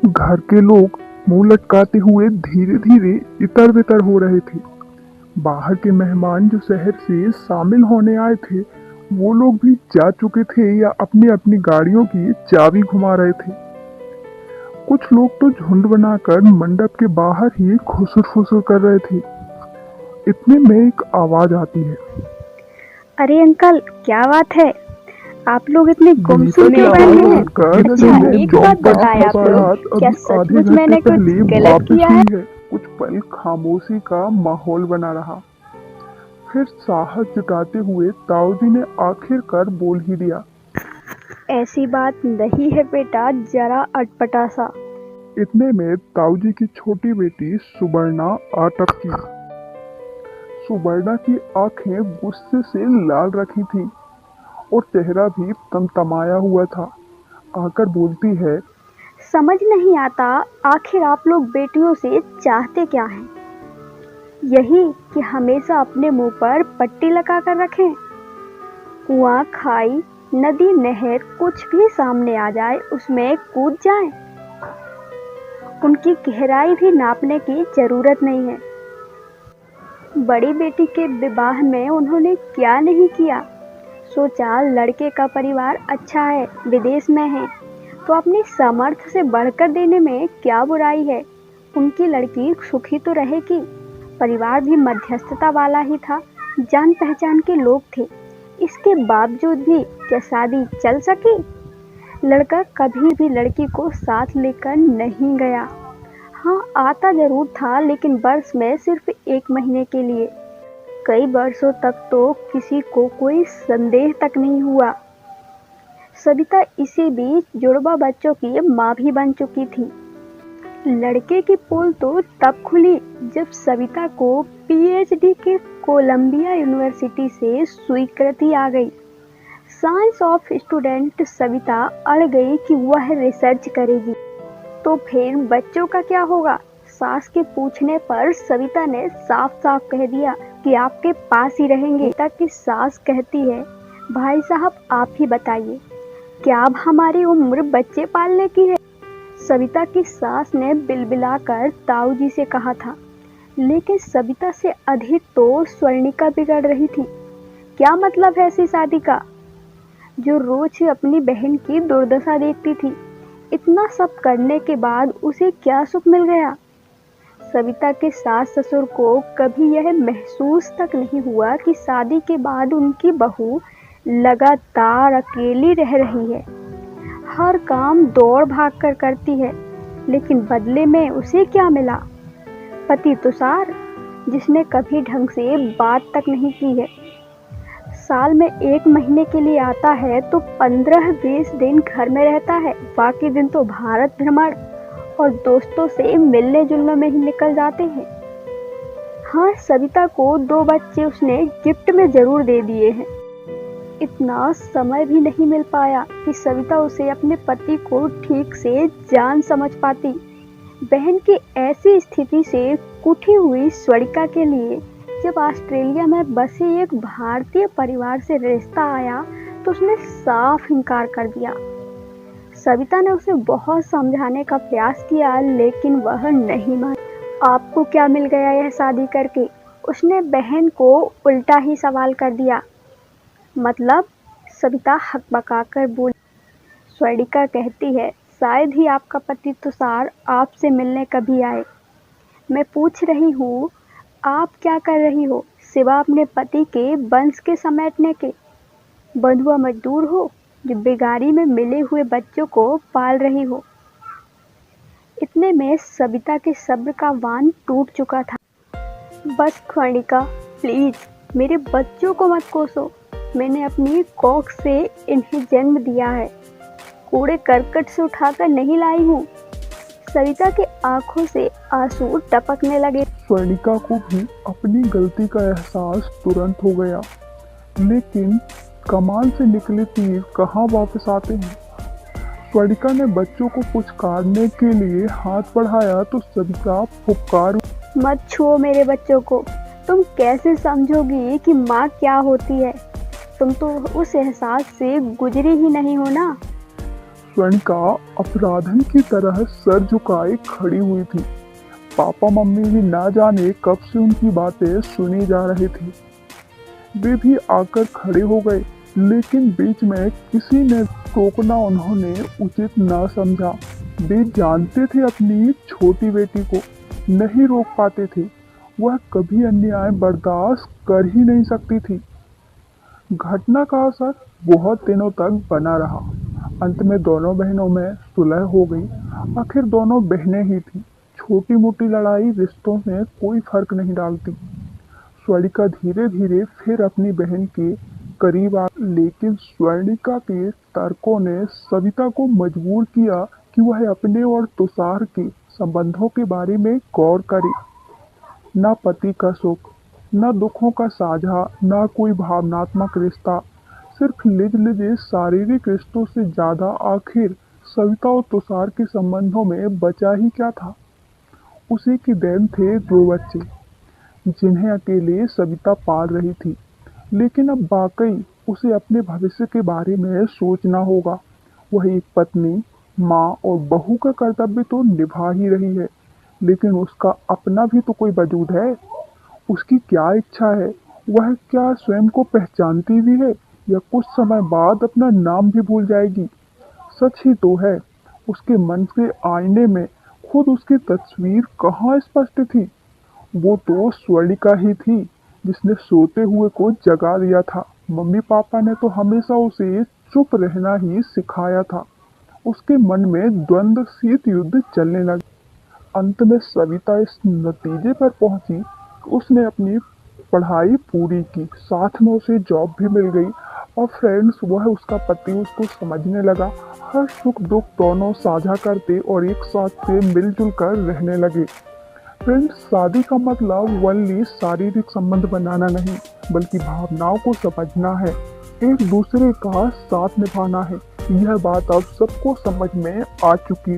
घर के लोग मुंह लटकाते हुए धीरे धीरे इतर बितर हो रहे थे। बाहर के मेहमान जो शहर से शामिल होने आए थे, वो लोग भी जा चुके थे या अपनी अपनी गाड़ियों की चाबी घुमा रहे थे। कुछ लोग तो झुंड बनाकर मंडप के बाहर ही खुसुर फुसुर कर रहे थे। इतने में एक आवाज आती है। अरे अंकल, क्या बात है? आप लोग इतने गुमसुम क्यों बैठे हैं? अच्छा, एक बात बताएं आप लोग, क्या सचमुच मैंने कुछ गलत किया है? कुछ पल खामोशी का माहौल बना रहा। फिर साहस जुटाते हुए ताऊजी ने आखिरकार बोल ही दिया। ऐसी बात नहीं है बेटा, जरा अटपटा सा। इतने में ताऊजी की छोटी बेटी सुवर्णा आ टपकी। सुवर्णा की आंखें गुस्से से लाल रखी थी और चेहरा भी तमतमाया हुआ था। आकर बोलती है, समझ नहीं आता, आखिर आप लोग बेटियों से चाहते क्या हैं? यही कि हमेशा अपने मुंह पर पट्टी लगा कर रखें? कुआं, खाई, नदी, नहर कुछ भी सामने आ जाए उसमें कूद जाएं? उनकी गहराई भी नापने की जरूरत नहीं है। बड़ी बेटी के विवाह में उन्होंने क्या नहीं किया। सोचा लड़के का परिवार अच्छा है, विदेश में है, तो अपनी सामर्थ्य से बढ़कर देने में क्या बुराई है। उनकी लड़की सुखी तो रहेगी। परिवार भी मध्यस्थता वाला ही था, जान पहचान के लोग थे। इसके बावजूद भी क्या शादी चल सकी? लड़का कभी भी लड़की को साथ लेकर नहीं गया। हाँ, आता जरूर था, लेकिन वर्ष में सिर्फ 1 महीने के लिए। कई वर्षों तक तो किसी को कोई संदेह तक नहीं हुआ। सविता इसी बीच जुड़वा बच्चों की माँ भी बन चुकी थी। लड़के की पोल तो तब खुली जब सविता को पीएचडी के कोलंबिया यूनिवर्सिटी से स्वीकृति आ गई। साइंस ऑफ स्टूडेंट सविता अड़ गई कि वह रिसर्च करेगी। तो फिर बच्चों का क्या होगा? सास के पूछने पर सविता ने साफ साफ कह दिया कि आपके पास ही रहेंगे। सविता की सास कहती है, भाई साहब आप ही बताइए, क्या अब हमारी उम्र बच्चे पालने की है? सविता की सास ने बिलबिलाकर ताऊजी से कहा था, लेकिन सविता से अधिक तो स्वर्णिका बिगड़ रही थी। क्या मतलब है ऐसी शादी का, जो रोज अपनी बहन की दुर्दशा देखती थी? इतना सब करने के बाद उसे क्या सुख मिल गया? सविता के सास ससुर को कभी यह महसूस तक नहीं हुआ कि शादी के बाद उनकी बहू लगातार अकेली रह रही है। हर काम दौड़ भाग कर करती है, लेकिन बदले में उसे क्या मिला? पति तुषार, जिसने कभी ढंग से बात तक नहीं की है। साल में 1 महीने के लिए आता है तो 15-20 दिन घर में रहता है, बाकी दिन तो भारत भ्रमण और दोस्तों से मिलने जुलने में ही निकल जाते हैं। हाँ, सविता को 2 बच्चे उसने गिफ्ट में जरूर दे दिए हैं। इतना समय भी नहीं मिल पाया कि सविता उसे अपने पति को ठीक से जान समझ पाती। बहन की ऐसी स्थिति से कुटी हुई स्वर्णिका के लिए जब ऑस्ट्रेलिया में बसे एक भारतीय परिवार से रिश्ता आया तो उसने साफ इनकार कर दिया। सविता ने उसे बहुत समझाने का प्रयास किया, लेकिन वह नहीं मानी। आपको क्या मिल गया यह शादी करके? उसने बहन को उल्टा ही सवाल कर दिया। मतलब? सविता हकबकाकर बोली। स्वर्णिका कहती है, शायद ही आपका पति तुषार आपसे मिलने कभी आए। मैं पूछ रही हूँ, आप क्या कर रही हो सिवा अपने पति के वंश के समेटने के? बंधुआ मजदूर हो जो बेगारी में मिले हुए बच्चों को पाल रही हो। इतने में सविता के सब्र का बांध टूट चुका था। बस स्वर्णिका, प्लीज मेरे बच्चों को मत कोसो। मैंने अपनी कोख से इन्हें जन्म दिया है, कूड़े करकट से उठाकर नहीं लाई हूँ। सविता की आंखों से आंसू टपकने लगे। स्वर्णिका को भी अपनी गलती का एहसास तुरंत हो गया, लेकिन कमान से निकले तीर कहाँ वापस आते हैं। स्वर्णिका ने बच्चों को पुचकारने के लिए हाथ बढ़ाया तो सविता फुफकार, मत छुओ मेरे बच्चों को। तुम कैसे समझोगी कि माँ क्या होती है? तुम तो उस एहसास से गुजरी ही नहीं हो ना। स्वर्णिका अपराधन की तरह सर झुकाए खड़ी हुई थी। पापा मम्मी भी ना जाने कब से उनकी बातें सुनी जा रही थी। वे भी आकर खड़े हो गए, लेकिन बीच में किसी ने टोकना उन्होंने उचित ना समझा। वे जानते थे अपनी छोटी बेटी को नहीं रोक पाते थे। वह कभी अन्याय बर्दाश्त कर ही नहीं सकती थी। घटना का असर बहुत दिनों तक बना रहा। अंत में दोनों बहनों में सुलह हो गई। आखिर दोनों बहनें ही थी। छोटी मोटी लड़ाई रिश्तों में कोई फर्क नहीं डालती। स्वर्णिका धीरे धीरे फिर अपनी बहन के करीब आ, लेकिन स्वर्णिका के तर्कों ने सविता को मजबूर किया कि वह अपने और तुषार के संबंधों के बारे में गौर करे। न पति का सुख, न दुखों का साझा, न कोई भावनात्मक रिश्ता, सिर्फ लिजे शारीरिक रिश्तों से ज्यादा आखिर सविता और तुषार के संबंधों में बचा ही क्या था। उसी की देन थे 2 बच्चे, जिन्हें अकेले सविता पाल रही थी। लेकिन अब वाकई उसे अपने भविष्य के बारे में सोचना होगा। वह एक पत्नी, माँ और बहू का कर्तव्य तो निभा ही रही है, लेकिन उसका अपना भी तो कोई वजूद है। उसकी क्या इच्छा है, वह क्या स्वयं को पहचानती भी है, या कुछ समय बाद अपना नाम भी भूल जाएगी। सच ही तो है, उसके मन के आईने में खुद उसकी तस्वीर कहाँ स्पष्ट थी। वो तो स्वर्णिका ही थी, जिसने सोते हुए को जगा दिया था। मम्मी पापा ने तो हमेशा उसे चुप रहना ही सिखाया था। उसके मन में द्वंद्व शीत युद्ध चलने लगा। अंत में सविता इस नतीजे पर पहुंची कि उसने अपनी पढ़ाई पूरी की, साथ में उसे जॉब भी मिल गई। और फ्रेंड्स, वह उसका पति उसको समझने लगा। हर सुख दुख दोनों साझा करते और एक साथ से मिलजुल कर रहने लगे। फ्रेंड्स, शादी का मतलब वनली शारीरिक संबंध बनाना नहीं, बल्कि भावनाओं को समझना है, एक दूसरे का साथ निभाना है। यह बात अब सबको समझ में आ चुकी